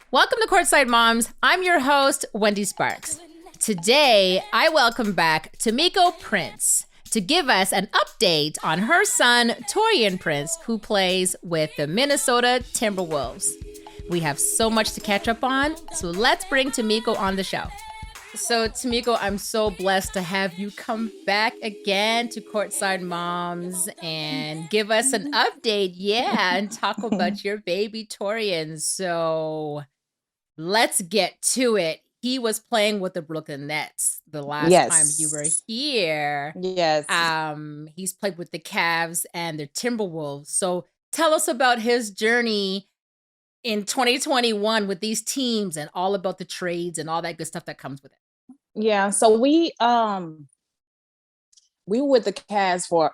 Welcome to Courtside Moms. I'm your host, Wendy Sparks. Today, I welcome back Tamiyko Prince to give us an update on her son, Taurean Prince, who plays with the Minnesota Timberwolves. We have so much to catch up on, so let's bring Tamiyko on the show. So, Tamiyko, I'm so blessed to have you come back again to Courtside Moms and give us an update, and talk about your baby Taurean. So, let's get to it. He was playing with the Brooklyn Nets the last time you were here. Yes. He's played with the Cavs and the Timberwolves. So, tell us about his journey in 2021 with these teams and all about the trades and all that good stuff that comes with it. Yeah. So we were with the Cavs for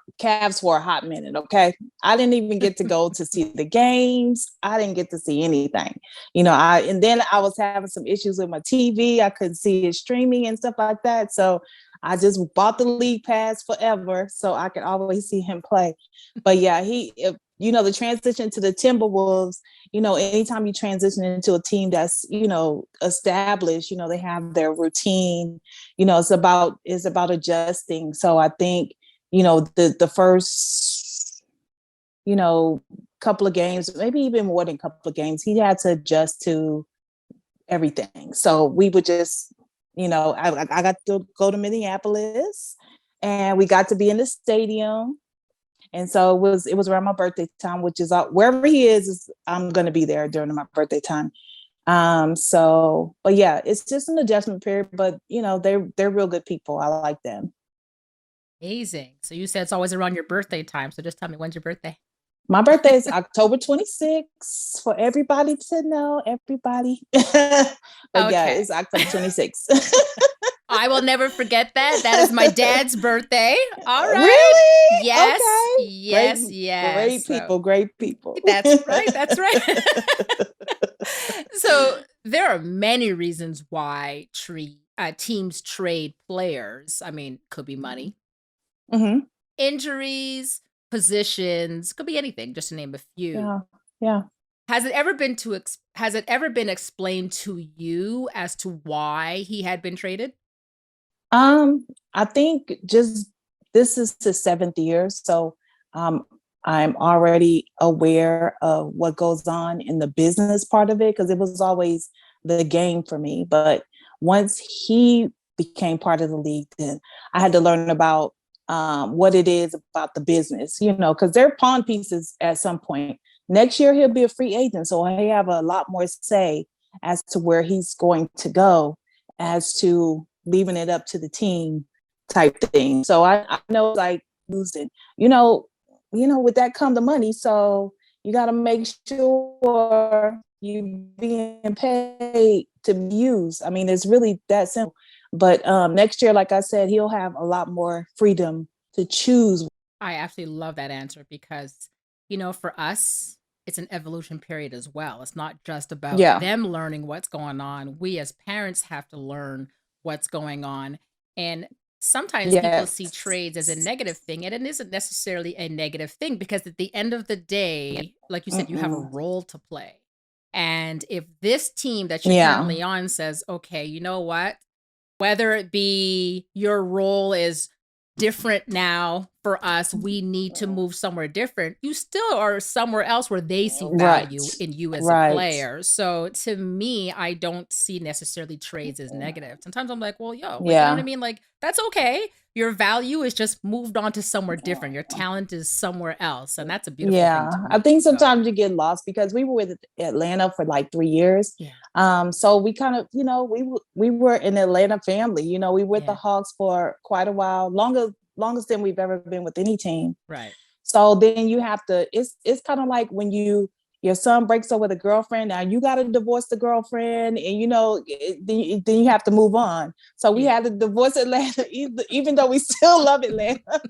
a hot minute. Okay. I didn't even get to go to see the games. I didn't get to see anything. And then I was having some issues with my TV. I couldn't see it streaming and stuff like that. So I just bought the league pass forever so I could always see him play. But yeah, the transition to the Timberwolves, anytime you transition into a team that's, established, they have their routine, it's about adjusting. So I think, the first, couple of games, maybe even more than a couple of games, he had to adjust to everything. So we would just, I got to go to Minneapolis and we got to be in the stadium. And so it was around my birthday time, which is wherever he is I'm going to be there during my birthday time. But yeah, it's just an adjustment period, but they're real good people. I like them. Amazing. So you said it's always around your birthday time. So just tell me, when's your birthday? My birthday is October 26th for everybody to know, everybody. But yeah, it's October 26th. I will never forget that. That is my dad's birthday. All right. Really? Yes. Okay. Yes. Great people. That's right. So there are many reasons why teams trade players. I mean, could be money, injuries, positions, could be anything, just to name a few. Yeah. Has it ever been explained to you as to why he had been traded? I think just this is the 7th year, so I'm already aware of what goes on in the business part of it because it was always the game for me. But once he became part of the league, then I had to learn about what it is about the business, because they're pawn pieces at some point. Next year, he'll be a free agent, so he have a lot more say as to where he's going to go, as to leaving it up to the team type thing. So I know, like, losing, with that come the money. So you got to make sure you being paid to be used. I mean, it's really that simple. But next year, like I said, he'll have a lot more freedom to choose. I absolutely love that answer because, for us, it's an evolution period as well. It's not just about them learning what's going on. We as parents have to learn what's going on. And sometimes people see trades as a negative thing, and it isn't necessarily a negative thing because at the end of the day, like you said, you have a role to play. And if this team that you're currently on says, okay, you know what? Whether it be your role is different now for us, we need to move somewhere different. You still are somewhere else where they see value in you as a player. So to me, I don't see necessarily trades as negative. Sometimes I'm like, well, you know what I mean? Like, that's okay. Your value is just moved on to somewhere different. Your talent is somewhere else. And that's a beautiful thing to me. I think sometimes you get lost because we were with Atlanta for like 3 years. So we kind of, we were an Atlanta family. We were with the Hawks for quite a while, longest than we've ever been with any team. Right. So then you have to, it's kind of like when your son breaks up with a girlfriend, now you got to divorce the girlfriend and, then you have to move on. So we had to divorce Atlanta, even though we still love Atlanta.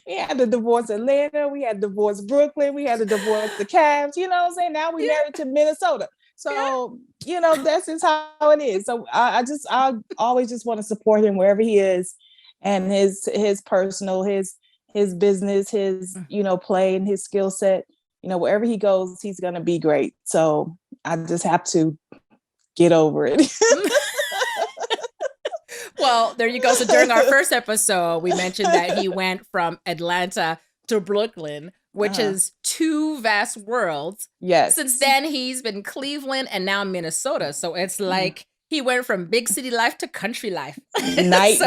We had to divorce Atlanta. We had to divorce Brooklyn. We had to divorce the Cavs. You know what I'm saying? Now we married to Minnesota. So, that's just how it is. So I always just want to support him wherever he is, and his personal, his business, his, play and his skill set. Wherever he goes, he's going to be great. So I just have to get over it. Well, there you go. So during our first episode, we mentioned that he went from Atlanta to Brooklyn, which is two vast worlds. Yes. Since then, he's been Cleveland and now Minnesota. So it's like he went from big city life to country life. Night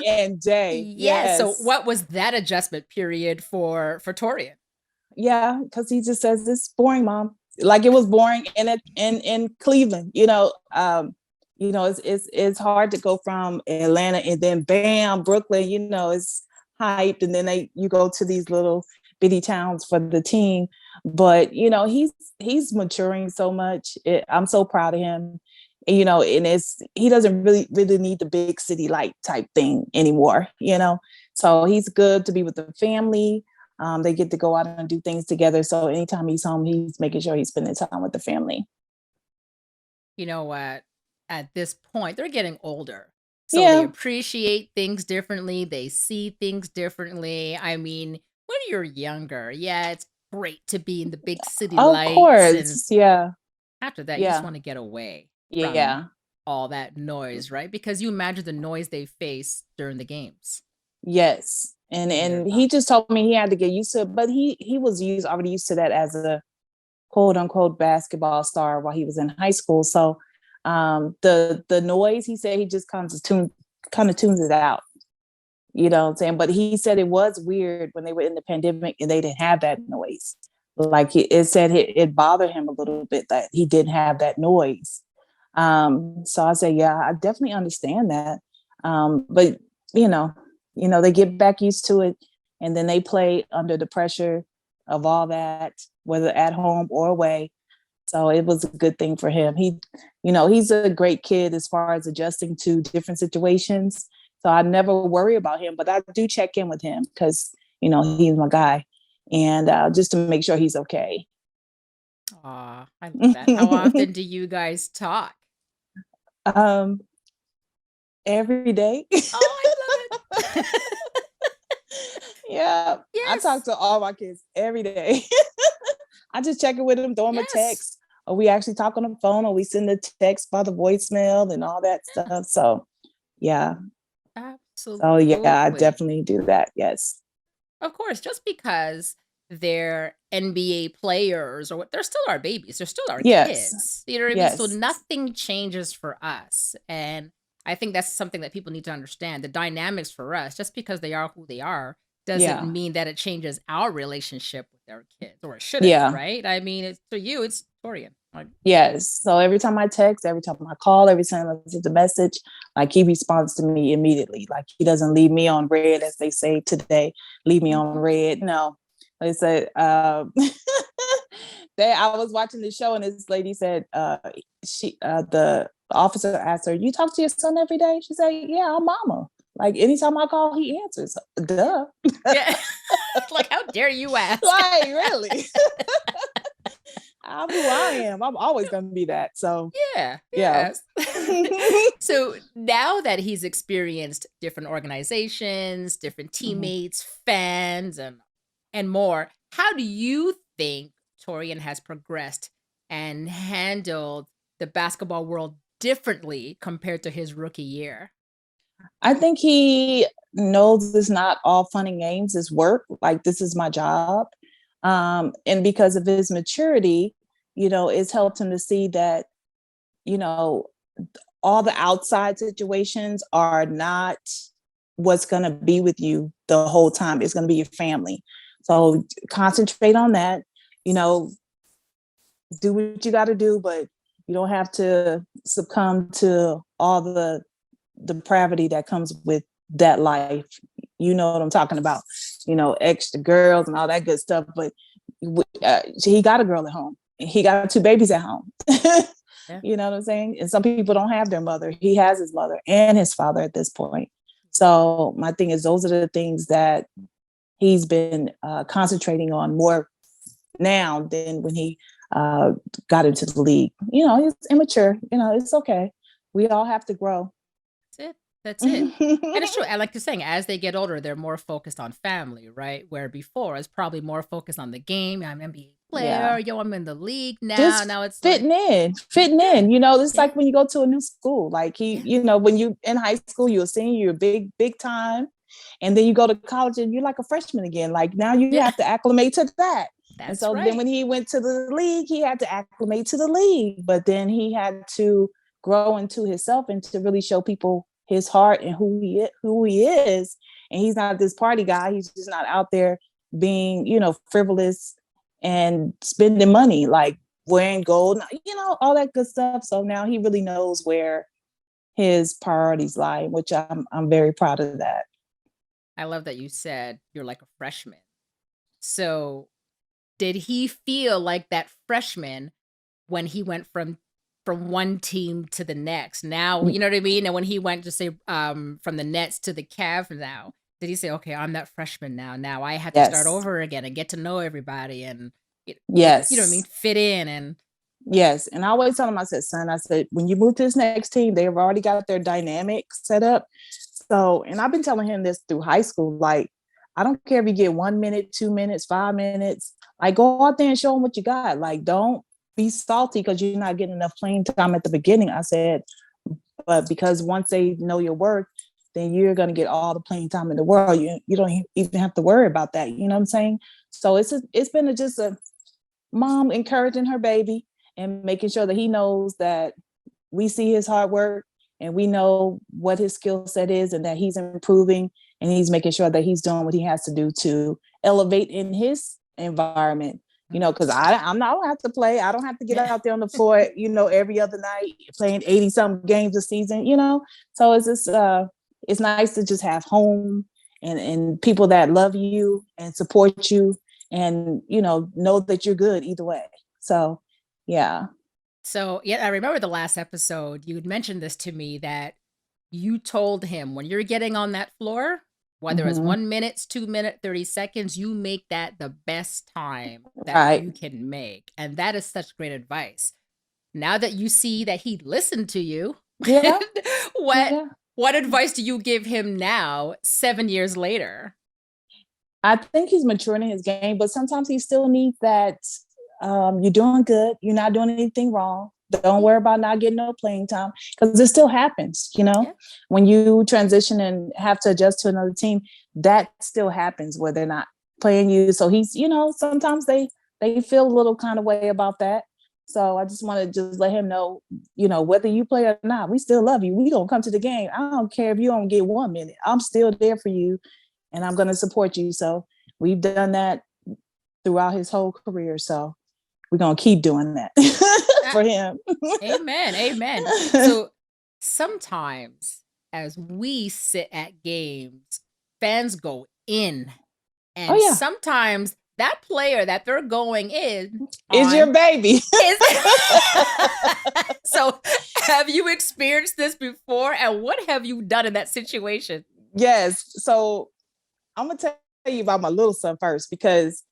and day. Yeah. So what was that adjustment period for Taurean? Yeah, because he just says it's boring, Mom. Like it was boring in Cleveland. It's hard to go from Atlanta and then bam, Brooklyn. It's hyped, and then you go to these little bitty towns for the team. But he's maturing so much. I'm so proud of him. And he doesn't really need the big city life type thing anymore. So he's good to be with the family. They get to go out and do things together. So anytime he's home, he's making sure he's spending time with the family. You know what? At this point, they're getting older. So they appreciate things differently. They see things differently. I mean, when you're younger, it's great to be in the big city lights. Of course, yeah. After that, you just want to get away from all that noise, right? Because you imagine the noise they face during the games. Yes. And he just told me he had to get used to it, but he was already used to that as a quote unquote basketball star while he was in high school. So the noise, he said he just kind of tunes it out. You know what I'm saying? But he said it was weird when they were in the pandemic and they didn't have that noise. Like it said it bothered him a little bit that he didn't have that noise. So I said, yeah, I definitely understand that. But they get back used to it, and then they play under the pressure of all that, whether at home or away. So it was a good thing for him. He's a great kid as far as adjusting to different situations. So I never worry about him, but I do check in with him because, he's my guy, and just to make sure he's okay. Aw, I love that. How often do you guys talk? Every day. Oh, I love it. Yeah. Yes. I talk to all my kids every day. I just check in with them, throw them a text, or we actually talk on the phone, or we send a text by the voicemail and all that stuff. So, yeah. Absolutely. So, yeah, I definitely do that. Yes. Of course, just because they're NBA players or what, they're still our babies. They're still our kids. You know what I mean? So nothing changes for us. And I think that's something that people need to understand. The dynamics for us, just because they are who they are, doesn't mean that it changes our relationship with our kids, or it shouldn't, right? I mean, for you, it's Taurean. Yes. So every time I text, every time I call, every time I send a message, like he responds to me immediately. Like he doesn't leave me on red, as they say today, leave me on red. No. They said, I was watching the show and this lady said, the officer asked her, "You talk to your son every day?" She said, "Yeah, I'm mama. Like anytime I call, he answers." Duh. Yeah. Like, how dare you ask? Like, really? I'm who I am. I'm always going to be that. So yeah. So now that he's experienced different organizations, different teammates, fans, and more, how do you think Taurean has progressed and handled the basketball world differently compared to his rookie year? I think he knows it's not all fun and games, it's work. Like, this is my job. And because of his maturity, it's helped him to see that, all the outside situations are not what's going to be with you the whole time. It's going to be your family. So concentrate on that, do what you got to do, but you don't have to succumb to all the depravity that comes with that life. You know what I'm talking about, extra girls and all that good stuff. But he got a girl at home. He got 2 babies at home. You know what I'm saying? And some people don't have their mother. He has his mother and his father at this point. So my thing is, those are the things that he's been concentrating on more now than when he got into the league. He's immature. It's okay. We all have to grow. That's it. And it's true. And like you're saying, as they get older, they're more focused on family, right? Where before it's probably more focused on the game. I'm NBA player. Yo, I'm in the league now. Just now it's fitting like in, it's like when you go to a new school, like when you in high school, you're a senior, you're big time. And then you go to college and you're like a freshman again. Like now you have to acclimate to that. And so then when he went to the league, he had to acclimate to the league, but then he had to grow into himself and to really show people his heart and who he is. And he's not this party guy. He's just not out there being, frivolous and spending money, like wearing gold, all that good stuff. So now he really knows where his priorities lie, which I'm very proud of that. I love that you said you're like a freshman. So did he feel like that freshman when he went from one team to the next? Now, you know what I mean? And when he went to say from the Nets to the Cavs now, did he say, okay, I'm that freshman now. Now I have to start over again and get to know everybody and yes, you know what I mean? Fit in and yes. And I always tell him, I said, when you move to this next team, they've already got their dynamic set up. So, and I've been telling him this through high school, like, I don't care if you get 1 minute, 2 minutes, 5 minutes, like go out there and show them what you got. Like, don't be salty because you're not getting enough playing time at the beginning. I said, but because once they know your worth, then you're going to get all the playing time in the world. You don't even have to worry about that. You know what I'm saying? So it's been just a mom encouraging her baby and making sure that he knows that we see his hard work and we know what his skill set is and that he's improving and he's making sure that he's doing what he has to do to elevate in his environment, because I don't have to play. I don't have to get out there on the floor, every other night playing 80 some games a season, So it's just, it's nice to just have home and people that love you and support you and, know that you're good either way. So, yeah. So, I remember the last episode, you had mentioned this to me that you told him when you're getting on that floor, whether it's 1 minute, 2 minutes, 30 seconds, you make that the best time that you can make. And that is such great advice. Now that you see that he listened to you, what advice do you give him now, 7 years later? I think he's maturing in his game, but sometimes he still needs that. You're doing good. You're not doing anything wrong. Don't worry about not getting no playing time because it still happens, when you transition and have to adjust to another team, that still happens where they're not playing you. So he's, sometimes they feel a little kind of way about that. So I just want to just let him know, whether you play or not, we still love you. We gonna come to the game. I don't care if you don't get 1 minute. I'm still there for you and I'm going to support you. So we've done that throughout his whole career. So we're going to keep doing that for him. Amen. So sometimes as we sit at games, fans go in. And sometimes that player that they're going in is your baby. So have you experienced this before? And what have you done in that situation? Yes. So I'm going to tell you about my little son first because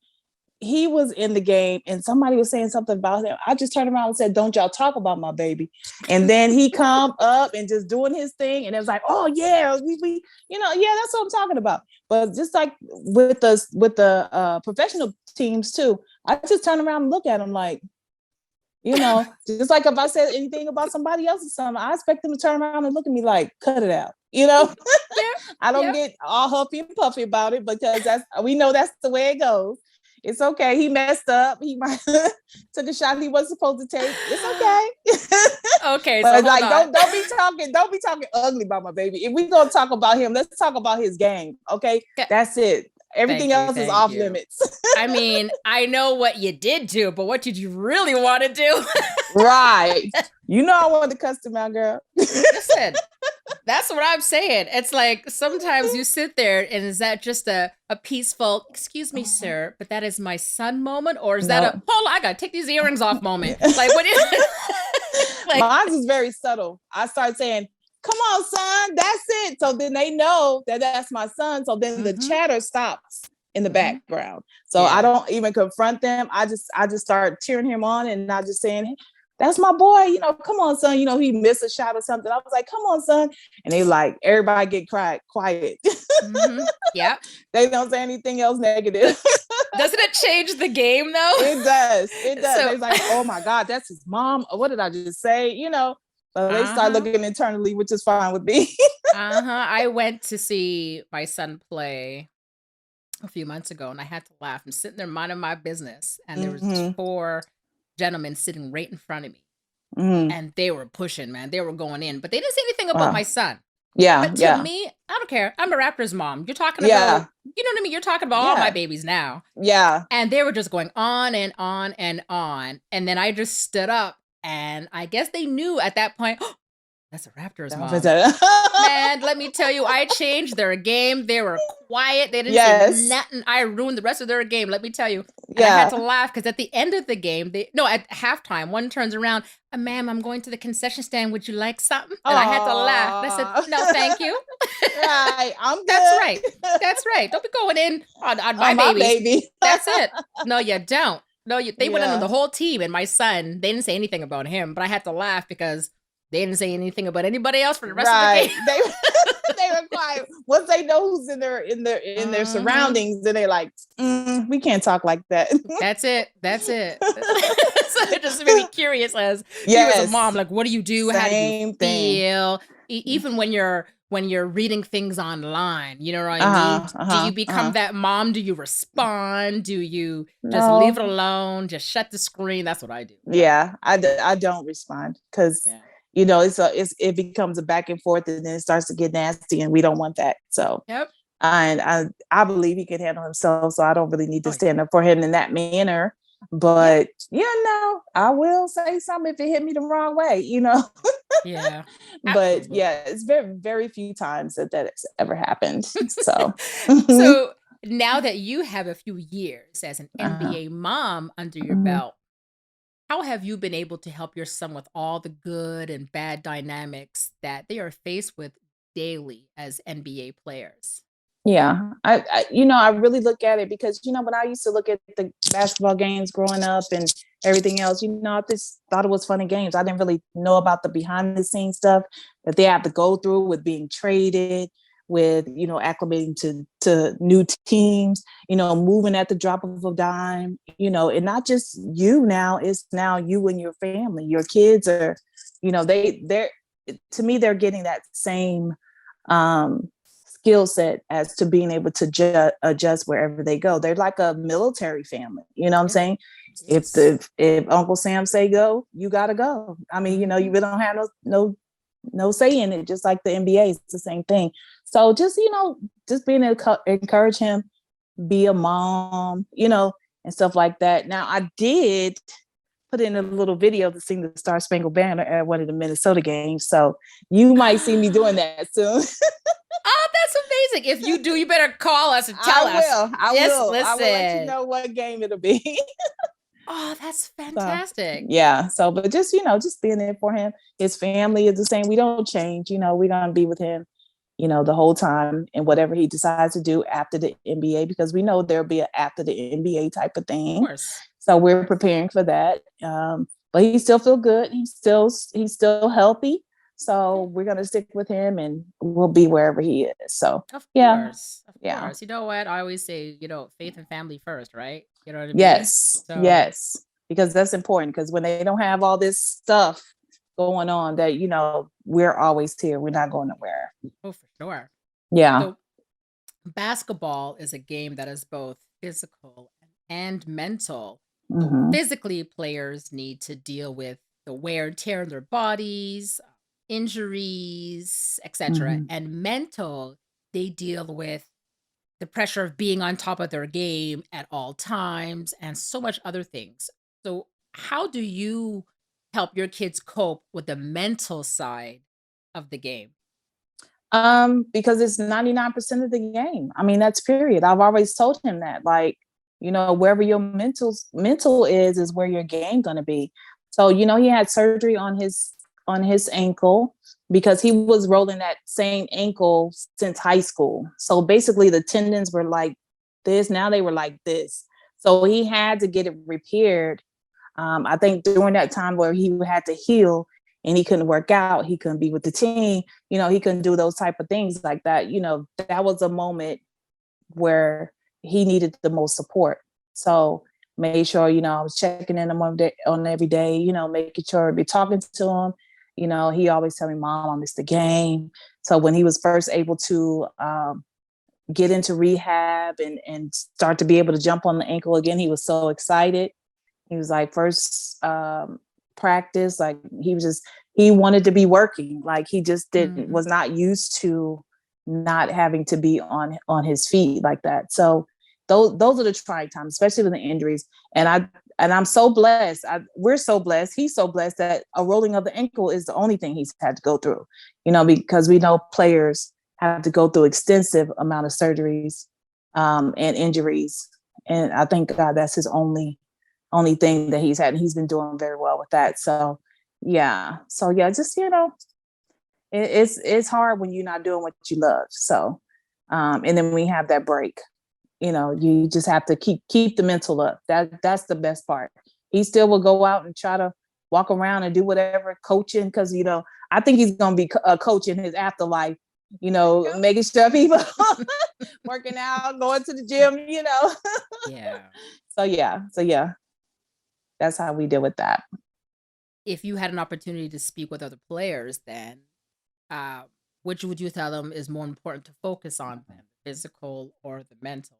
he was in the game and somebody was saying something about him. I just turned around and said, don't y'all talk about my baby. And then he come up and just doing his thing. And it was like, oh yeah, we that's what I'm talking about. But just like with the professional teams too, I just turn around and look at him like, just like if I said anything about somebody else or something, I expect them to turn around and look at me like, cut it out. I don't get all huffy and puffy about it because we know that's the way it goes. It's okay. He messed up. He might took a shot he wasn't supposed to take. It's okay. Okay, but so like don't be talking ugly about my baby. If we're gonna talk about him, let's talk about his game. Okay, that's it. Everything else is off limits. I mean, I know what you did do, but what did you really want to do? Right. I wanted to cuss him out, girl. Listen, that's what I'm saying. It's like sometimes you sit there and is that just a peaceful, excuse me, sir, but that is my son moment? Or is that a, hold on, I got to take these earrings off moment? Like, what is mine is very subtle. I start saying, come on, son, that's it. So then they know that that's my son. So then the chatter stops in the background. So I don't even confront them. I just start cheering him on and not just saying, that's my boy, come on, son. He missed a shot or something. I was like, come on, son. And they like, everybody get quiet. Yeah. They don't say anything else negative. Doesn't it change the game though? It does. It does. So, It's like, oh my God, that's his mom. What did I just say? But they start looking internally, which is fine with me. I went to see my son play a few months ago and I had to laugh. I'm sitting there minding my business and there was Mm-hmm. 4 gentlemen sitting right in front of me. Mm-hmm. And they were pushing, man. They were going in, but they didn't say anything about Wow. my son. Yeah. But to Yeah. me, I don't care. I'm a Raptors mom. You're talking Yeah. about, you know what I mean? You're talking about all my babies now. Yeah. And they were just going on and on and on. And then I just stood up and I guess they knew at that point, oh, that's a Raptors mom. Man, let me tell you, I changed their game. They were quiet. They didn't say nothing. I ruined the rest of their game, let me tell you. And I had to laugh because at the end of the game, at halftime, one turns around, ma'am, I'm going to the concession stand. Would you like something? And I had to laugh. And I said, no, thank you. Right, I'm good. That's right. That's right. Don't be going in on my baby. That's it. No, you don't. No, they went in on the whole team. And my son, they didn't say anything about him, but I had to laugh because they didn't say anything about anybody else for the rest of the game. They were quiet. Once they know who's in their surroundings, then they're like, we can't talk like that. That's it. So it just made me curious as you as a mom, like, what do you do? How do you feel? Even when you're reading things online, you know what I mean? Do you become that mom? Do you respond? Do you just leave it alone? Just shut the screen? That's what I do. Yeah, I don't respond because it becomes a back and forth, and then it starts to get nasty, and we don't want that. So, and I believe he can handle himself, so I don't really need to stand up for him in that manner. But I will say something if it hit me the wrong way, Yeah. But it's very, very few times that has ever happened. So, so now that you have a few years as an NBA mom under your belt, how have you been able to help your son with all the good and bad dynamics that they are faced with daily as NBA players? Yeah, I really look at it because, when I used to look at the basketball games growing up and everything else, I just thought it was fun and games. I didn't really know about the behind the scenes stuff that they have to go through with being traded, with, acclimating to new teams, moving at the drop of a dime, and not just you now, it's now you and your family. Your kids are, they're to me, they're getting that same skill set as to being able to adjust wherever they go. They're like a military family. You know what I'm saying? If Uncle Sam say go, you gotta go. I mean, you really don't have no say in it. Just like the NBA, it's the same thing. So just being able to encourage him, be a mom, and stuff like that. Now I did put in a little video to sing the Star Spangled Banner at one of the Minnesota games. So you might see me doing that soon. Oh, that's amazing. If you do, you better call us and tell us. I will let you know what game it'll be. Oh, that's fantastic. So, but just being there for him. His family is the same. We don't change. We're going to be with him, the whole time, and whatever he decides to do after the NBA, because we know there'll be an after the NBA type of thing. Of course. So we're preparing for that. But he still feel good. He's still healthy. So we're going to stick with him and we'll be wherever he is. So, of course. You know what? I always say, faith and family first, right? You know what I mean? Yes. Because that's important, because when they don't have all this stuff going on, that, we're always here. We're not going nowhere. Oh, for sure. Yeah. So basketball is a game that is both physical and mental. So physically, players need to deal with the wear and tear in their bodies, injuries, etc. And mental, they deal with the pressure of being on top of their game at all times and so much other things. So how do you help your kids cope with the mental side of the game? Because it's 99% of the game. I mean, that's period. I've always told him that, like, wherever your mental is where your game gonna be. So, he had surgery on his ankle because he was rolling that same ankle since high school. So basically the tendons were like this, now they were like this. So he had to get it repaired. I think during that time where he had to heal and he couldn't work out, he couldn't be with the team, he couldn't do those type of things like that. That was a moment where he needed the most support. So made sure, I was checking in on every day, making sure to be talking to him. He always tell me, Mom, I missed the game. So when he was first able to get into rehab and start to be able to jump on the ankle again, he was so excited. He was like, first practice, like he wanted to be working. Like he just was not used to not having to be on his feet like that. So those are the trying times, especially with the injuries. And I'm so blessed. We're so blessed. He's so blessed that a rolling of the ankle is the only thing he's had to go through, because we know players have to go through extensive amount of surgeries and injuries. And I thank God that's his only thing that he's had. And he's been doing very well with that. So yeah. Just, it's hard when you're not doing what you love. So, and then we have that break, you just have to keep the mental up. That's the best part. He still will go out and try to walk around and do whatever coaching. Cause I think he's going to be a coach in his afterlife, making sure people working out, going to the gym, Yeah. So yeah, that's how we deal with that. If you had an opportunity to speak with other players, then which would you tell them is more important to focus on, the physical or the mental?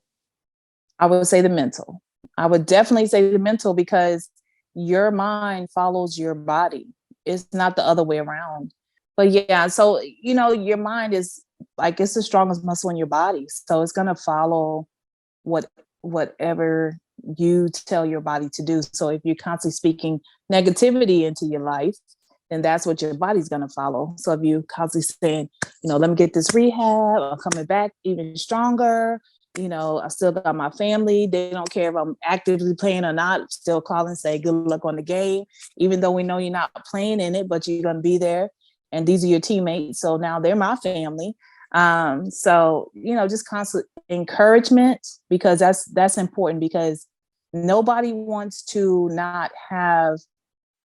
I would say the mental. I would definitely say the mental, because your mind follows your body. It's not the other way around. But yeah, so your mind is like, it's the strongest muscle in your body. So it's gonna follow whatever you tell your body to do. So if you're constantly speaking negativity into your life, then that's what your body's going to follow. So if you constantly saying, let me get this rehab, I'm coming back even stronger, I still got my family, they don't care if I'm actively playing or not, still call and say good luck on the game, even though we know you're not playing in it, but you're going to be there, and these are your teammates, so now they're my family. So just constant encouragement, because that's important, because nobody wants to not have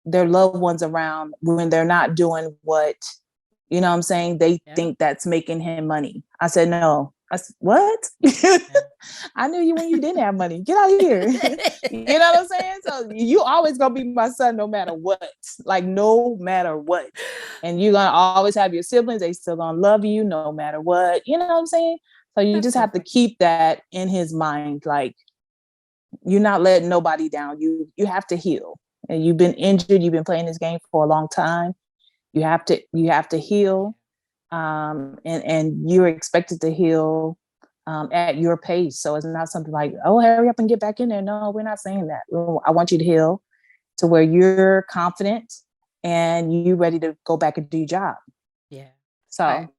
their loved ones around when they're not doing what, I'm saying, they think that's making him money. I said, no. I said, what? I knew you when you didn't have money. Get out of here. You know what I'm saying? So you always gonna be my son no matter what. Like no matter what. And you're gonna always have your siblings. They still gonna love you no matter what. You know what I'm saying? So you just have to keep that in his mind. Like, you're not letting nobody down. You have to heal. And you've been injured. You've been playing this game for a long time. You have to heal. And you're expected to heal at your pace. So it's not something like, oh, hurry up and get back in there. No, we're not saying that. I want you to heal to where you're confident and you ready to go back and do your job. Yeah. So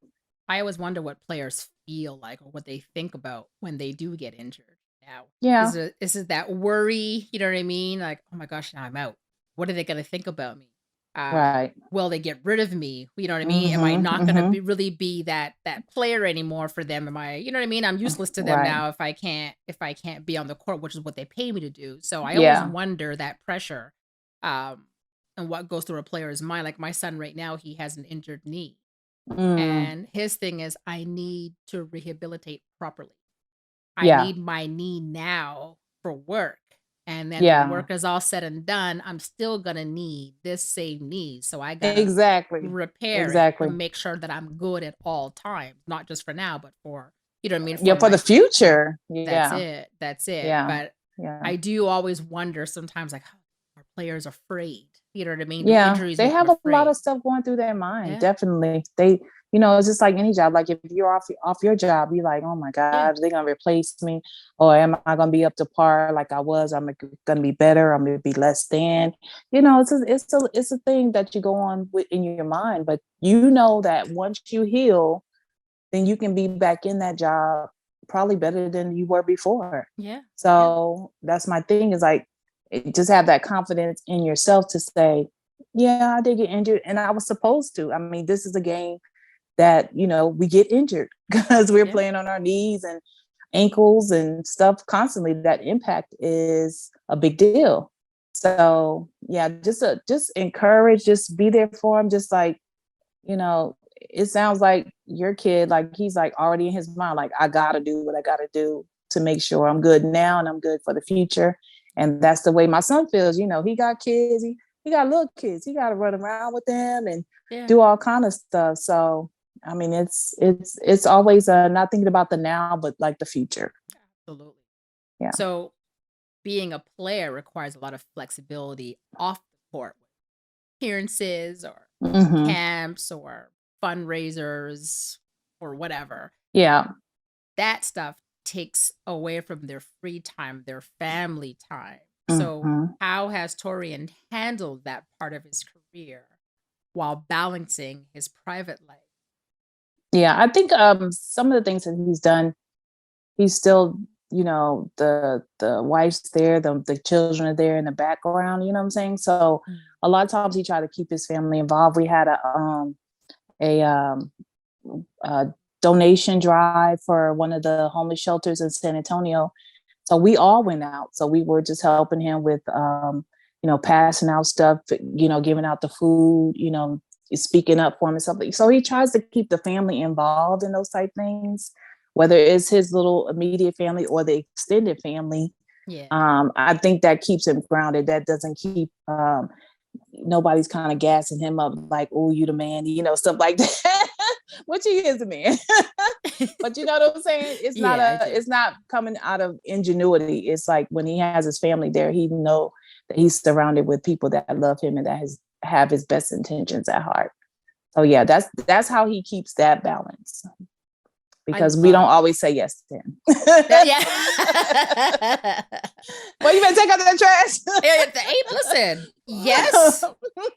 I always wonder what players feel like or what they think about when they do get injured. Now, yeah, is it that worry? You know what I mean? Like, oh my gosh, now I'm out. What are they going to think about me? right. Will they get rid of me? You know what I mean? Am I not going to really be that player anymore for them? Am I, you know what I mean? I'm useless to them now if I can't be on the court, which is what they pay me to do. So I always wonder that pressure, and what goes through a player's mind. Like my son right now, he has an injured knee, and his thing is, I need to rehabilitate properly. I need my knee now for work. And then when work is all said and done, I'm still going to need this same knee. So I got to repair it to make sure that I'm good at all times, not just for now, but for, you know what I mean? For the future. That's it. Yeah. But I do always wonder sometimes, like, are players afraid? You know what I mean? Injuries they have a lot of stuff going through their mind. Definitely. They, it's just like any job. Like if you're off your job, you're like, oh my God, are they gonna replace me? Or am I gonna be up to par like I was? I'm gonna be better, I'm gonna be less than. It's a thing that you go on with in your mind, but that once you heal, then you can be back in that job probably better than you were before. So that's my thing, is like, just have that confidence in yourself to say, I did get injured and I was supposed to. I mean, this is a game that, we get injured because we're playing on our knees and ankles and stuff constantly. That impact is a big deal. So just encourage, just be there for him. Just like, it sounds like your kid, like he's like already in his mind, like, I gotta do what I gotta do to make sure I'm good now and I'm good for the future. And that's the way my son feels. He got kids. He got little kids. He got to run around with them and do all kind of stuff. So, I mean, it's always not thinking about the now, but like the future. Absolutely. Yeah. So being a player requires a lot of flexibility off the court, appearances or camps or fundraisers or whatever. Yeah. That stuff takes away from their free time, their family time. So how has Taurean handled that part of his career while balancing his private life? Yeah, I think some of the things that he's done, he's still, the wife's there, the children are there in the background, you know what I'm saying? So a lot of times he tried to keep his family involved. We had a donation drive for one of the homeless shelters in San Antonio. So we all went out. So we were just helping him with, passing out stuff, giving out the food, speaking up for him and something. So he tries to keep the family involved in those type things, whether it's his little immediate family or the extended family. Yeah. I think that keeps him grounded. That doesn't keep nobody's kind of gassing him up like, oh, you the man, stuff like that. Which he is a man. But you know what I'm saying? It's not coming out of ingenuity. It's like when he has his family there, he know that he's surrounded with people that love him and that have his best intentions at heart. So yeah, that's how he keeps that balance. Because we don't always say yes to him. Yeah. Well, you better take out that trash. Hey, listen. Yes.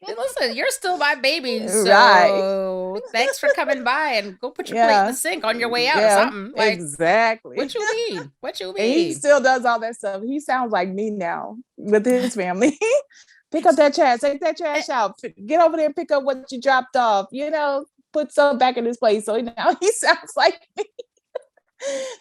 Listen, you're still my baby. So thanks for coming by and go put your plate in the sink on your way out or something. Like, exactly. What you mean? And he still does all that stuff. He sounds like me now with his family. Pick up that trash. Take that trash out. Get over there and pick up what you dropped off. Put some back in his place. So now he sounds like me.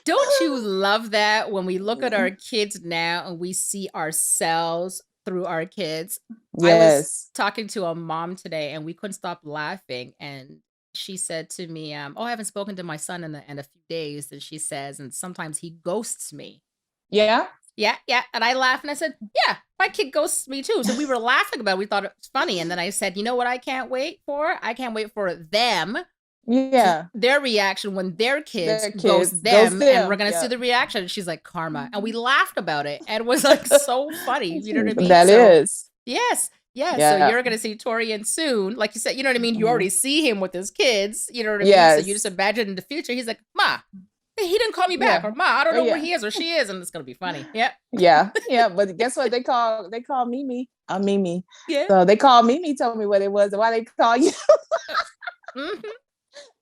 Don't you love that when we look at our kids now and we see ourselves through our kids? Yes. I was talking to a mom today and we couldn't stop laughing. And she said to me, I haven't spoken to my son in a few days. And she says, and sometimes he ghosts me. Yeah. Yeah. And I laughed and I said, yeah, my kid ghosts me too. So we were laughing about it. We thought it was funny. And then I said, you know what I can't wait for? I can't wait for them. Yeah. Their reaction when their kids ghost them. And we're going to see the reaction. And she's like, karma. And we laughed about it. And it was like so funny. You know what I mean? That is. Yes. Yeah. So you're going to see Taurean soon. Like you said, you know what I mean? You already see him with his kids. You know what I mean? So you just imagine in the future, he's like, Ma, he didn't call me back, or Ma, I don't know where he is or she is, and it's gonna be funny. Yep. Yeah. But guess what? They call Mimi. I'm Mimi. Yeah. So they called Mimi, told me what it was and why they call you.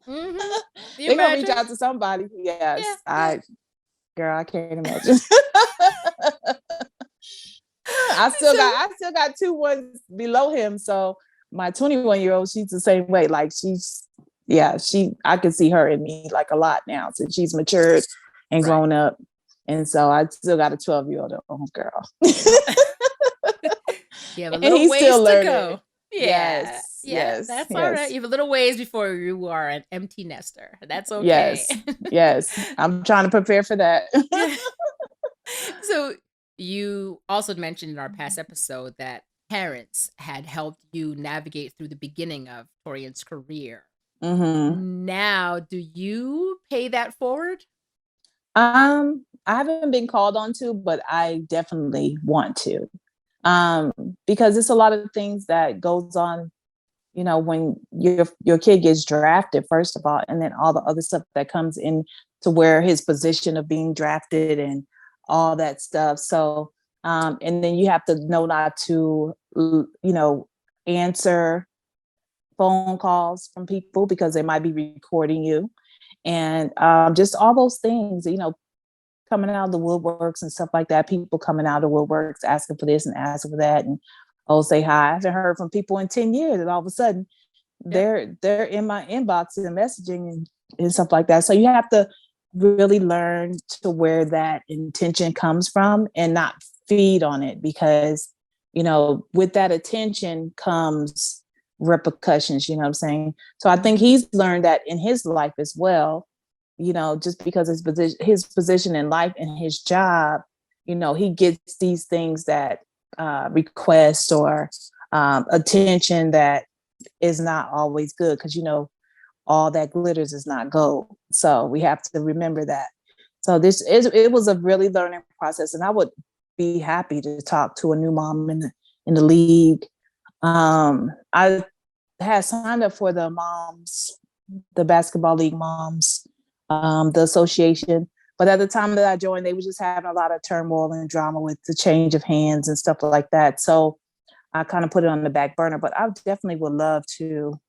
They're gonna reach out to somebody. Yes. I can't imagine. I still got 2 ones below him. So my 21-year-old, she's the same way. Like I can see her in me like a lot now since she's matured and grown up. And so I still got a 12-year-old girl. Yeah, a little ways to go. Yeah. Yes. That's all right. You have a little ways before you are an empty nester. That's okay. Yes. I'm trying to prepare for that. So you also mentioned in our past episode that parents had helped you navigate through the beginning of Taurean's career. Now, do you pay that forward? I haven't been called on to, but I definitely want to. Because it's a lot of things that goes on, when your kid gets drafted, first of all, and then all the other stuff that comes in to where his position of being drafted and all that stuff. So, and then you have to know not to, answer phone calls from people because they might be recording you, and just all those things, coming out of the woodworks and stuff like that. People coming out of the woodworks asking for this and asking for that, and say hi. I haven't heard from people in 10 years, and all of a sudden they're in my inbox and messaging and stuff like that. So you have to really learn to where that intention comes from and not feed on it, because with that attention comes repercussions, you know what I'm saying? So I think he's learned that in his life as well. just because his position in life and his job, he gets these things that request or attention that is not always good because all that glitters is not gold. So we have to remember that. So it was a really learning process, and I would be happy to talk to a new mom in the league. I had signed up for the basketball league moms, the association. But at the time that I joined, they were just having a lot of turmoil and drama with the change of hands and stuff like that. So I kind of put it on the back burner. But I definitely would love to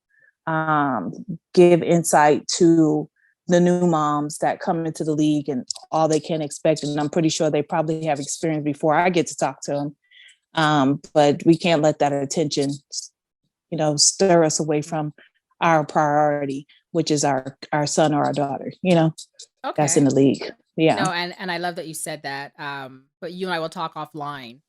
give insight to the new moms that come into the league and all they can expect. And I'm pretty sure they probably have experience before I get to talk to them. But we can't let that attention, stir us away from our priority, which is our son or our daughter, that's in the league. Yeah. No, and I love that you said that. But you and I will talk offline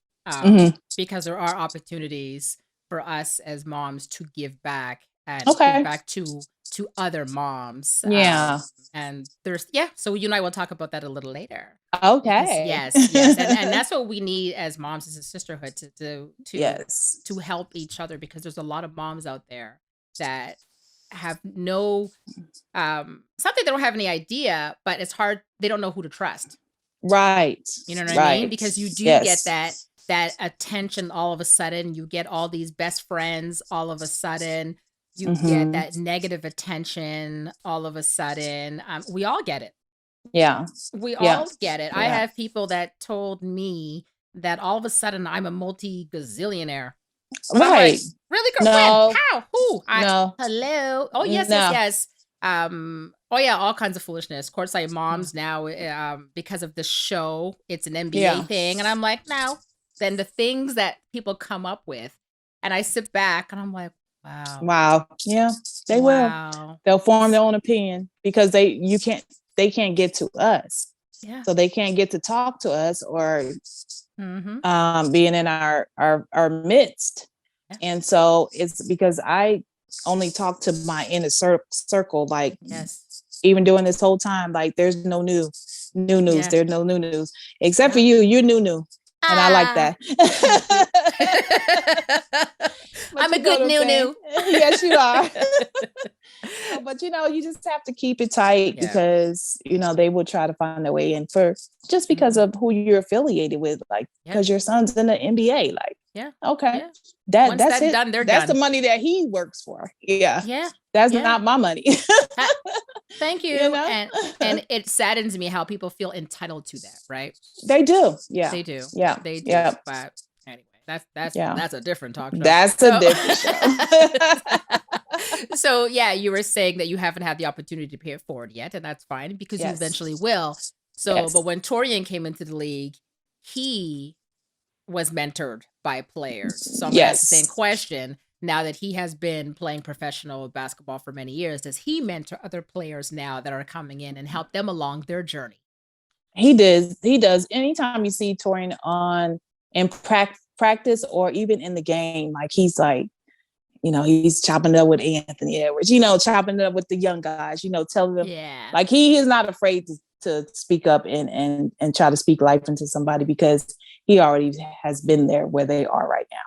because there are opportunities for us as moms to give back and give back to other moms. Yeah. And there's so you and I will talk about that a little later. Okay. Yes, and that's what we need as moms, as a sisterhood, to Yes. to help each other, because there's a lot of moms out there that have no something, they don't have any idea, but it's hard, they don't know who to trust. Right. You know what I mean? Because you do get that attention all of a sudden. You get all these best friends all of a sudden. You get that negative attention all of a sudden. We all get it. Yeah. We all get it. I have people that told me that all of a sudden I'm a multi-gazillionaire. And I'm like, really? No. When? How? Who? No. Hello? Oh, yes, yes. Oh yeah, all kinds of foolishness. Courtside moms now, because of the show, it's an NBA thing. And I'm like, no. Then the things that people come up with, and I sit back and I'm like, wow. Yeah, they will. They'll form their own opinion because they can't get to us. Yeah. So they can't get to talk to us or being in our midst. Yeah. And so it's because I only talk to my inner circle, like even during this whole time, like there's no new news. Yeah. There's no new news except for you. You're new. And I like that. I'm a good new. Yes, you are. But you just have to keep it tight because they will try to find their way in just because of who you're affiliated with, like because your son's in the NBA, like okay, that's it. Done, that's the money that he works for. Yeah, that's not my money. Thank you. And it saddens me how people feel entitled to that, right? They do. Yeah, they do. Yeah, they do. Yeah. But anyway, that's a different talk show. That's a different show. So you were saying that you haven't had the opportunity to pay it forward yet, and that's fine because you eventually will. So, but when Taurean came into the league, he was mentored by players. So I'm gonna ask the same question. Now that he has been playing professional basketball for many years, does he mentor other players now that are coming in and help them along their journey? He does. Anytime you see Taurean in practice or even in the game, like he's like, he's chopping it up with Anthony Edwards, chopping it up with the young guys, telling them, like he is not afraid to speak up and try to speak life into somebody because he already has been there where they are right now.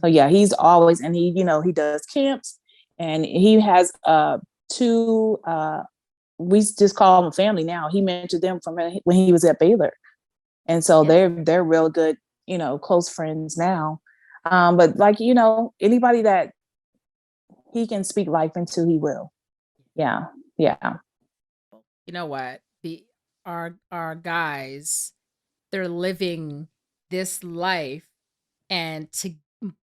So he's always, and he does camps, and he has two, we just call them a family now. He mentored them from when he was at Baylor. And so they're real good, close friends now. But like, anybody that he can speak life into, he will. Yeah. Yeah. You know what? Our guys, they're living this life, and to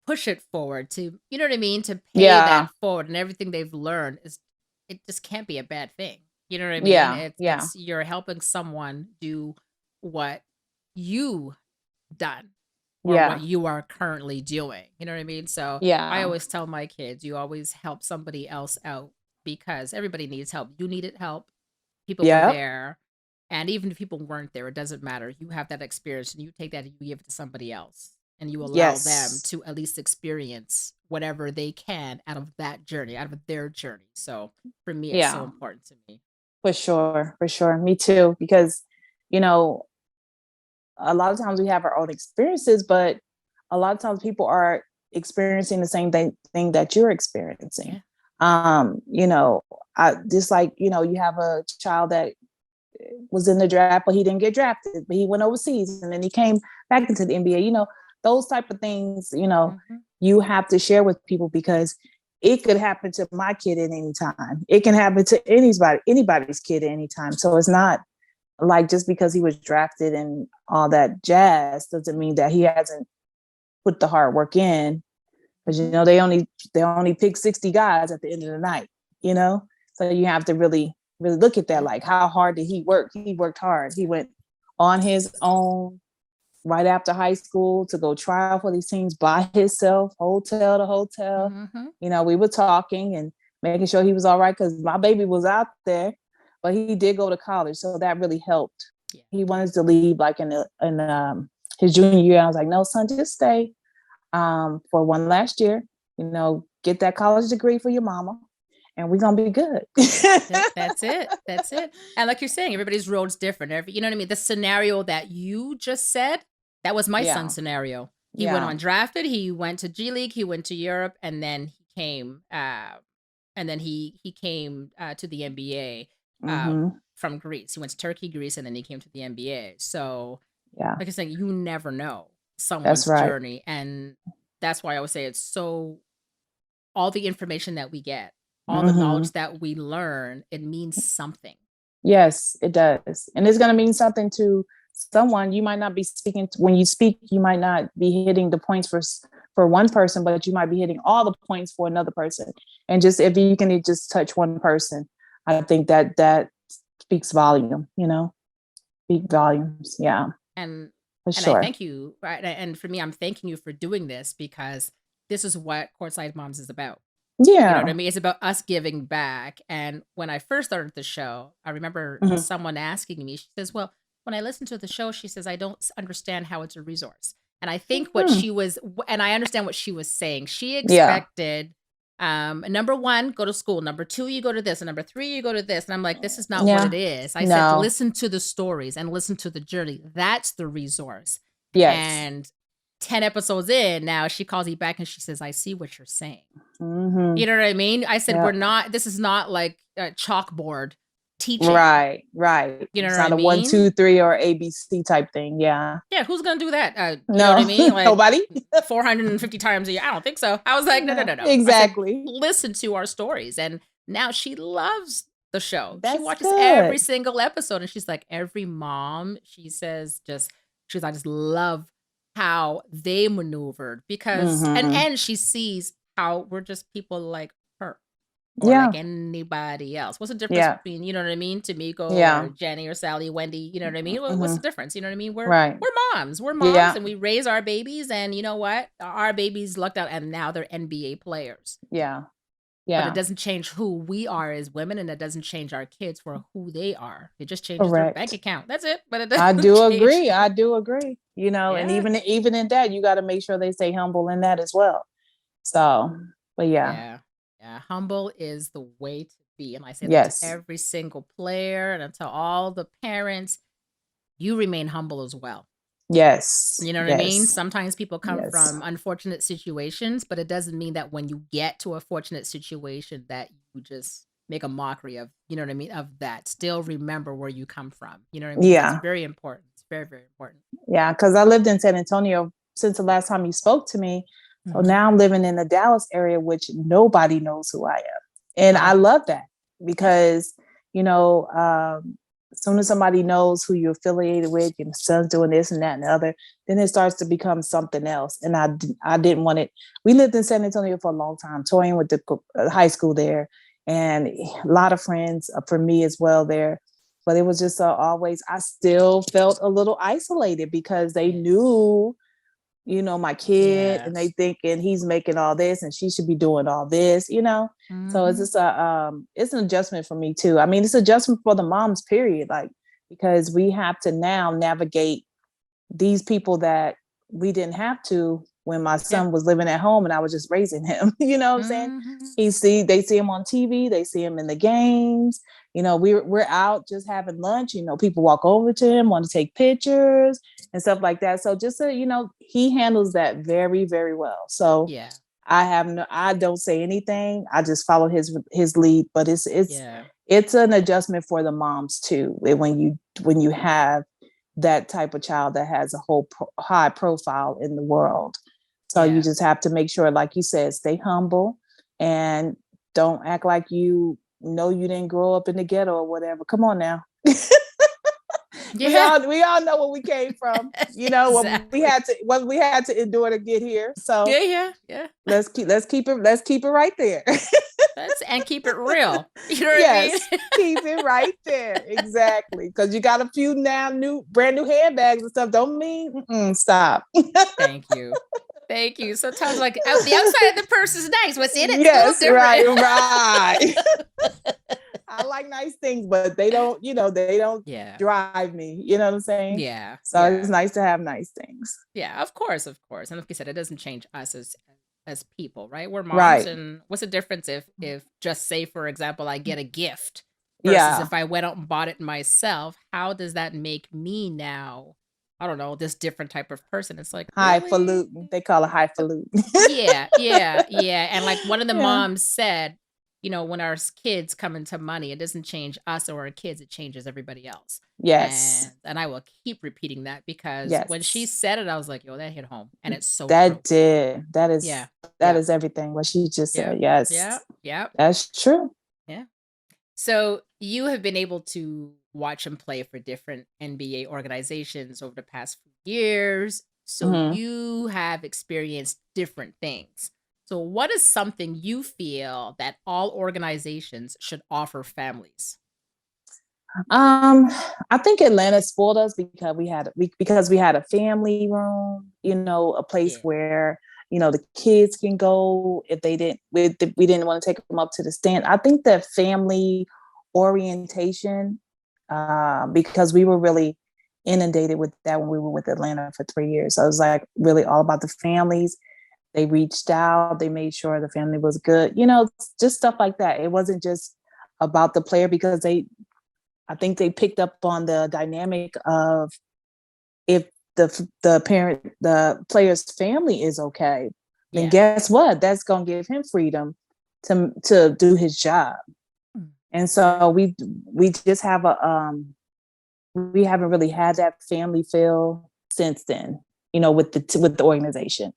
push it forward, to you know what I mean, to pay that forward, and everything they've learned it just can't be a bad thing. You know what I mean? It's you're helping someone do what you done or what you are currently doing. You know what I mean? So I always tell my kids, you always help somebody else out because everybody needs help. You needed help. People were there. And even if people weren't there, it doesn't matter. You have that experience and you take that and you give it to somebody else. And you allow them to at least experience whatever they can out of that journey, out of their journey. So for me, it's so important to me. For sure, for sure. Me too. Because, you know, a lot of times we have our own experiences, but a lot of times people are experiencing the same thing that you're experiencing. Yeah. You know, I just like, you know, you have a child that was in the draft, but he didn't get drafted, but he went overseas and then he came back into the NBA. You know, those type of things, you know, you have to share with people because it could happen to my kid at any time. It can happen to anybody's kid at any time. So it's not like just because he was drafted and all that jazz doesn't mean that he hasn't put the hard work in. Because you know they only pick 60 guys at the end of the night, you know? So you have to really look at that. Like, how hard did he work? He worked hard. He went on his own right after high school to go try out for these teams by himself, hotel to hotel. You know, we were talking and making sure he was all right because my baby was out there, but he did go to college. So that really helped. Yeah. He wanted to leave like in his junior year. I was like, no, son, just stay for one last year, you know, get that college degree for your mama. And we're gonna be good. That's it. That's it. And like you're saying, everybody's road's different. You know what I mean? The scenario that you just said, that was my son's scenario. He went undrafted. He went to G League. He went to Europe, and then he came. He came to the NBA from Greece. He went to Turkey, Greece, and then he came to the NBA. So, like I said, you never know someone's journey, and that's why I always say it's so. All the information that we get. All the knowledge that we learn, it means something. Yes, it does. And it's going to mean something to someone. You might not be speaking when you speak, you might not be hitting the points for one person, but you might be hitting all the points for another person. And just if you can just touch one person, I think that speaks volume, you know, speak volumes. Yeah. And for sure. I thank you. Right. And for me, I'm thanking you for doing this because this is what Courtside Moms is about. Yeah. You know what I mean? It's about us giving back. And when I first started the show, I remember someone asking me, she says, well, when I listen to the show, she says, I don't understand how it's a resource. And I think what she was, and I understand what she was saying. She expected, number one, go to school. Number two, you go to this. And number three, you go to this. And I'm like, this is not what it is. I said, listen to the stories and listen to the journey. That's the resource. Yes. And 10 episodes in, now she calls me back and she says, I see what you're saying. You know what I mean? I said, this is not like a chalkboard teaching. Right. You know it's what I mean? Not a 1, 2, 3 or ABC type thing. Yeah. Yeah. Who's going to do that? You know what I mean? Like nobody. 450 times a year. I don't think so. I was like, no. Exactly. Said, listen to our stories. And now she loves the show. That's she watches good. every single episode. And she's like, every mom, she says, I just love how they maneuvered because, and she sees how we're just people like her or like anybody else. What's the difference between, you know what I mean? Tamiyko or Jenny or Sally, Wendy, you know what I mean? What's the difference? You know what I mean? We're moms and we raise our babies and you know what? Our babies lucked out and now they're NBA players. Yeah. But it doesn't change who we are as women and it doesn't change our kids for who they are. It just changes their bank account. That's it. But it doesn't I do agree. You know, and even in that, you got to make sure they stay humble in that as well. So, but yeah. Humble is the way to be. And I say that to every single player and to all the parents, you remain humble as well. Yes. You know what I mean? Sometimes people come from unfortunate situations, but it doesn't mean that when you get to a fortunate situation that you just make a mockery of, you know what I mean? Of that. Still remember where you come from. You know what I mean? Yeah. It's very important. It's very, very important. Yeah. Because I lived in San Antonio since the last time you spoke to me. So now I'm living in the Dallas area, which nobody knows who I am. And I love that because, you know, as soon as somebody knows who you're affiliated with, your son's doing this and that and the other, then it starts to become something else. And I didn't want it. We lived in San Antonio for a long time, Taurean with the high school there, and a lot of friends for me as well there. But it was just always, I still felt a little isolated because they knew, you know, my kid and they thinking he's making all this and she should be doing all this, you know? So it's just it's an adjustment for me too. I mean, it's an adjustment for the moms, period. Like, because we have to now navigate these people that we didn't have to when my Yeah. son was living at home and I was just raising him. You know what I'm saying? Mhm. They see him on TV, they see him in the games. You know, we're out just having lunch. You know, people walk over to him, want to take pictures and stuff like that. So just so you know, he handles that very, very well. So Yeah. I don't say anything. I just follow his lead. But Yeah. it's an adjustment for the moms too when you have that type of child that has a high profile in the world. So you Yeah. just have to make sure, like you said, stay humble and don't act like you know you didn't grow up in the ghetto or whatever. Come on now. Yeah. We all know where we came from, you know, Exactly. what we had to endure to get here. So Yeah, yeah, yeah. let's keep it right there. And keep it real. You know what I mean? Yes, keep it right there. Exactly. Because you got a few now brand new handbags and stuff. Don't mean stop. Thank you. Thank you. Sometimes like the outside of the purse is nice. What's in it's a little Yes, right, different. right. I like nice things, but they don't Yeah. drive me. You know what I'm saying? Yeah. So it's Yeah. nice to have nice things. Yeah, of course, of course. And like you said, it doesn't change us as people, right? We're moms, Right. and what's the difference if just say for example I get a gift versus Yeah. if I went out and bought it myself, how does that make me now, I don't know, this different type of person? It's like, really? Highfalutin. They call it So highfalutin. yeah, yeah, yeah. And like one of the Yeah. moms said, when our kids come into money, it doesn't change us or our kids, it changes everybody else. Yes. And I will keep repeating that because when she Yes. said it, I was like, yo, that hit home. And it's so That true. did. Yeah. That Yeah. is everything. What she just Yeah. said. Yes. Yeah. Yeah. That's true. Yeah. So you have been able to watch him play for different NBA organizations over the past few years. So Mm-hmm. you have experienced different things. So what is something you feel that all organizations should offer families? I think Atlanta spoiled us because we had a family room, you know, a place Yeah. where the kids can go if we didn't want to take them up to the stand. I think that family orientation, because we were really inundated with that when we were with Atlanta for 3 years. So it was like really all about the families. They reached out, they made sure the family was good, just stuff like that. It wasn't just about the player because I think they picked up on the dynamic of if the player's family is okay, then Yeah. guess what? That's gonna give him freedom to do his job. And so we just have we haven't really had that family feel since then, with the organization.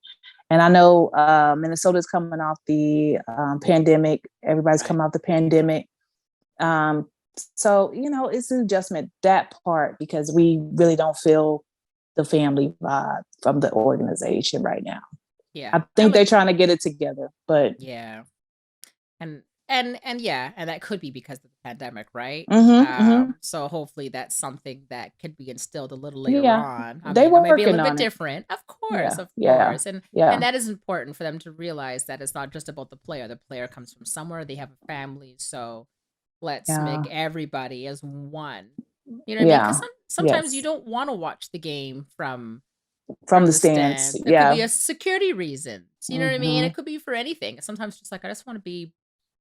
And I know Minnesota's coming off the pandemic. Everybody's Right. coming off the pandemic. Um, so, it's an adjustment, that part, because we really don't feel the family vibe from the organization right now. Yeah. I think they're trying to get it together, but Yeah. And yeah, and that could be because of the pandemic, right? mm-hmm. So hopefully that's something that could be instilled a little later Yeah, on. I they're mean, it might be a working little bit on it. different. Of course, Yeah, of yeah, course. And yeah, that is important for them to realize that it's not just about the player. The player comes from somewhere, they have a family, so let's make yeah, everybody as one. You know what I mean? Because yeah, sometimes you yes. don't want to watch the game From from the the stands, stands. There could be yeah. a security reasons. You know what I mean? Mm-hmm. It could be for anything. Sometimes just like I just want to be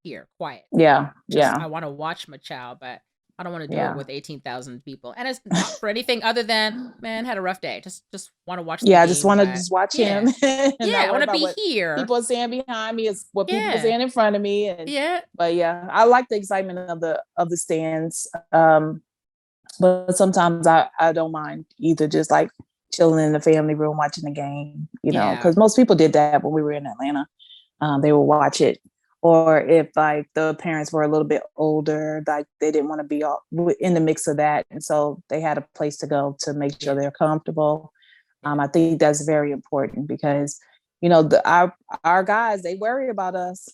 here, quiet. Yeah, Just yeah, I want to watch my child, but I don't want to do it yeah. with 18,000 people. And it's not for anything other than, man, had a rough day. Just want to watch the Yeah, I just game, want to but just watch him yeah. and Yeah, not I worry want to about be what here. people are saying behind me, is what people are Yeah. saying in front of me. Yeah. But yeah, I like the excitement of the stands. But sometimes I don't mind either, just like chilling in the family room watching the game, Yeah. because most people did that when we were in Atlanta. They would watch it. Or if like the parents were a little bit older, like they didn't want to be all in the mix of that, and so they had a place to go to make sure Yeah. they're comfortable. Yeah. I think that's very important because our guys, they worry about us,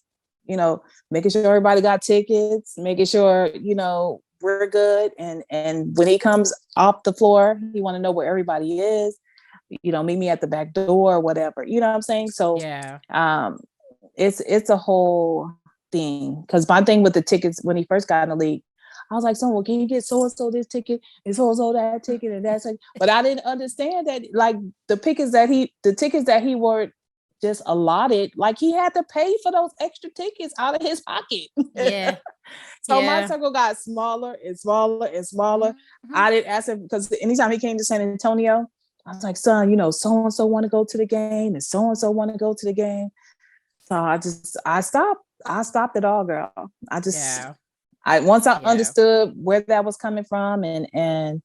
making sure everybody got tickets, making sure we're good, and when he comes off the floor, he want to know where everybody is. Meet me at the back door, or whatever. You know what I'm saying? So, Yeah. it's a whole thing. Because my thing with the tickets when he first got in the league, I was like, "So, well, can you get so and so this ticket and so that ticket and that's like?" But I didn't understand that, like the tickets that he wore just allotted, like he had to pay for those extra tickets out of his pocket. Yeah. So my circle got smaller and smaller and smaller. Mm-hmm. I didn't ask him because anytime he came to San Antonio, I was like, son, you know, so-and-so want to go to the game and so-and-so want to go to the game. So I stopped it all, girl. Once I understood where that was coming from and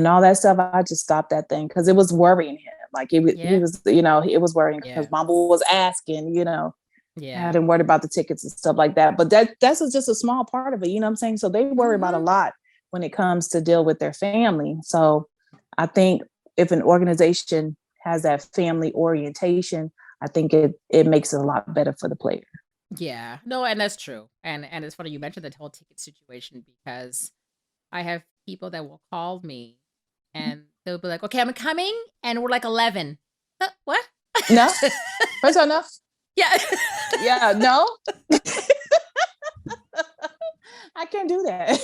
all that stuff, I just stopped that thing because it was worrying him. Like he was, you know, it was worrying because mama was asking, you know, I hadn't worried about the tickets and stuff like that. But that's just a small part of it, you know what I'm saying? So they worry about a lot when it comes to deal with their family. So I think if an organization has that family orientation, I think it makes it a lot better for the player. Yeah, no, and that's true. And it's funny you mentioned the whole ticket situation because I have people that will call me and they'll be like, okay, I'm coming. And we're like 11. What? No. First of all, no. Yeah. Yeah, no. I can't do that.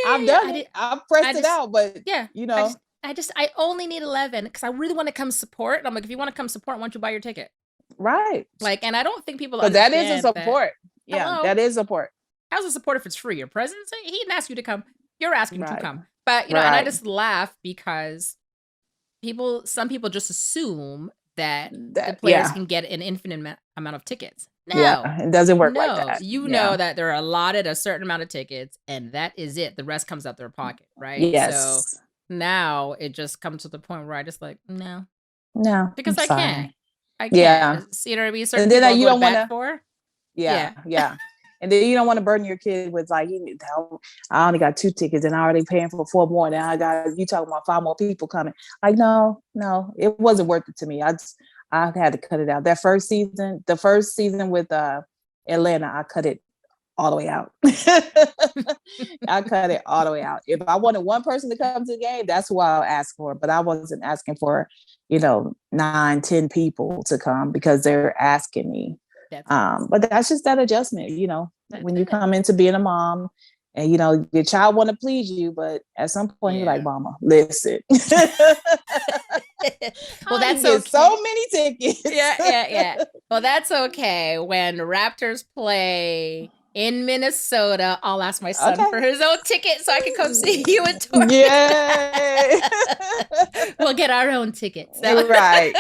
I've done it. I've pressed it out, but you know. I only need 11 because I really want to come support. And I'm like, if you want to come support, why don't you buy your ticket? Right. Like, and I don't think people But that is a support. That is support. How's a support if it's free? Your presence? He didn't ask you to come. You're asking to come. But, you know, and I just laugh because some people just assume that the players can get an infinite amount of tickets. No, it doesn't work like that. You know that they're allotted a certain amount of tickets and that is it. The rest comes out their pocket, right? Yes. So now it just comes to the point where I just like, no. Because I can't. Yeah. You know what I mean? Certain and then you don't want to. For. Yeah. And then you don't want to burden your kid with like, I only got 2 tickets and I already paying for 4 more. Now you talking about 5 more people coming. Like, no, it wasn't worth it to me. I had to cut it out. The first season with Atlanta, I cut it all the way out. I cut it all the way out. If I wanted one person to come to the game, that's who I'll ask for. But I wasn't asking for, 9, 10 people to come because they're asking me. But that's just that adjustment, when you come into being a mom and, your child want to please you, but at some point you're like, mama, listen. Well, that's okay. So many tickets. Yeah. Well, that's okay. When Raptors play in Minnesota, I'll ask my son for his own ticket so I can come see you in Taurean. Yay! We'll get our own tickets. Right.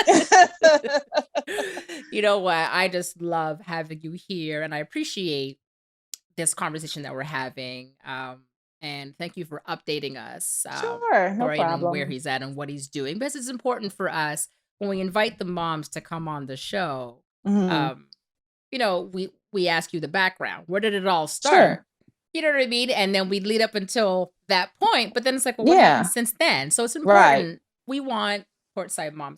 You know what? I just love having you here, and I appreciate this conversation that we're having. And thank you for updating us. Sure, no problem. And where he's at and what he's doing, because it's important for us when we invite the moms to come on the show. We ask you the background. Where did it all start? Sure. You know what I mean? And then we lead up until that point. But then it's like, well, what happened since then? So it's important. Right. We want Courtside Moms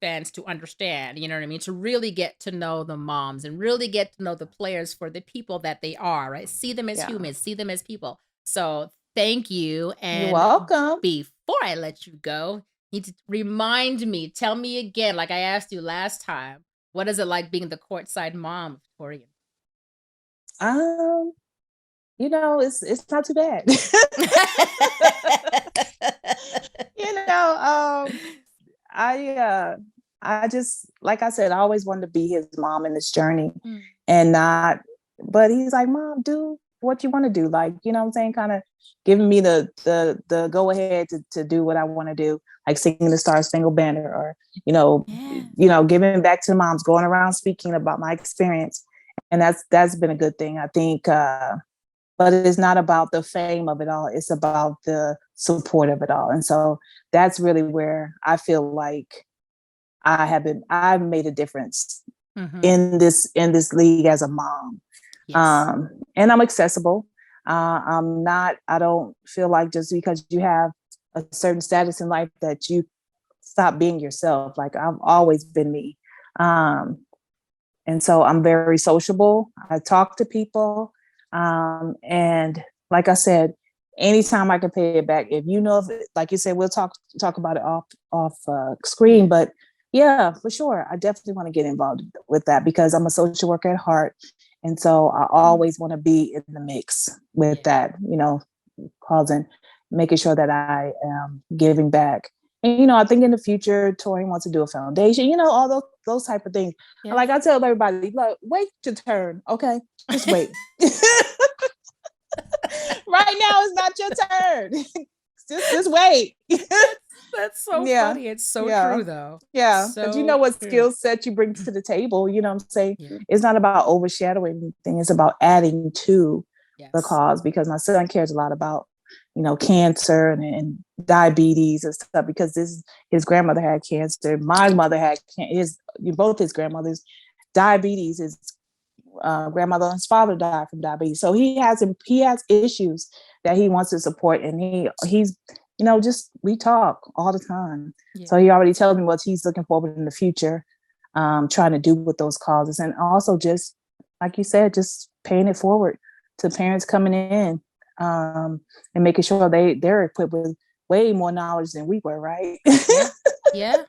fans to understand, you know what I mean? To really get to know the moms and really get to know the players for the people that they are, right? See them as humans, see them as people. So thank you. And you're welcome. Before I let you go, you need to remind me, tell me again, like I asked you last time, what is it like being the courtside mom of Taurean? It's not too bad. I just, like I said, I always wanted to be his mom in this journey but he's like, Mom, do what you want to do. Like, you know what I'm saying? Kind of giving me the go ahead to do what I want to do, like singing the Star Spangled Banner or, giving back to the moms, going around speaking about my experience. And that's been a good thing, I think. But it's not about the fame of it all. It's about the support of it all. And so that's really where I feel like I've made a difference in this league as a mom. Yes. And I'm accessible. I don't feel like just because you have a certain status in life that you stop being yourself. Like I've always been me. And so I'm very sociable. I talk to people. And like I said, anytime I can pay it back, if like you said, we'll talk about it off screen, but yeah, for sure. I definitely want to get involved with that because I'm a social worker at heart. And so I always want to be in the mix with that, making sure that I am giving back And, I think in the future, Torian wants to do a foundation, all those type of things. Yeah. Like I tell everybody, like, wait your turn. Okay. Just wait. Right now is not your turn. just wait. That's so funny. It's so true though. Yeah. Because you know what skill set you bring to the table. You know what I'm saying? Yeah. It's not about overshadowing anything. It's about adding to the cause, because my son cares a lot about, cancer and diabetes and stuff, because his grandmother had cancer. My mother had both his grandmothers. Diabetes, his grandmother and his father died from diabetes. So he has issues that he wants to support, and he's we talk all the time. Yeah. So he already tells me what he's looking forward in the future, trying to do with those causes. And also, just like you said, just paying it forward to parents coming in, and making sure they're equipped with way more knowledge than we were, right? Yeah.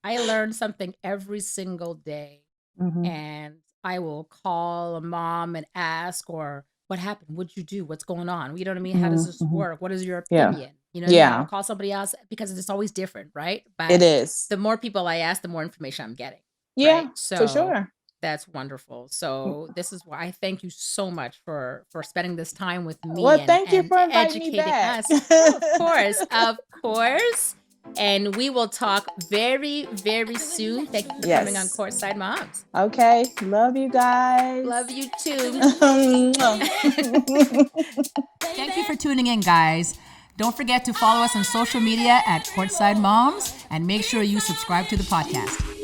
I learn something every single day. Mm-hmm. And I will call a mom and ask, or what happened? What'd you do? What's going on? You know what I mean? How does this work? What is your opinion? Yeah. I'll call somebody else, because it's always different, right? But it is. The more people I ask, the more information I'm getting. Yeah, right? So for sure. That's wonderful. So this is why I thank you so much for spending this time with me. Well, thank you for inviting me back. Us. Oh, of course. And we will talk very, very soon. Thank you for coming on Courtside Moms. Okay. Love you guys. Love you too. Thank you for tuning in, guys. Don't forget to follow us on social media at Courtside Moms, and make sure you subscribe to the podcast.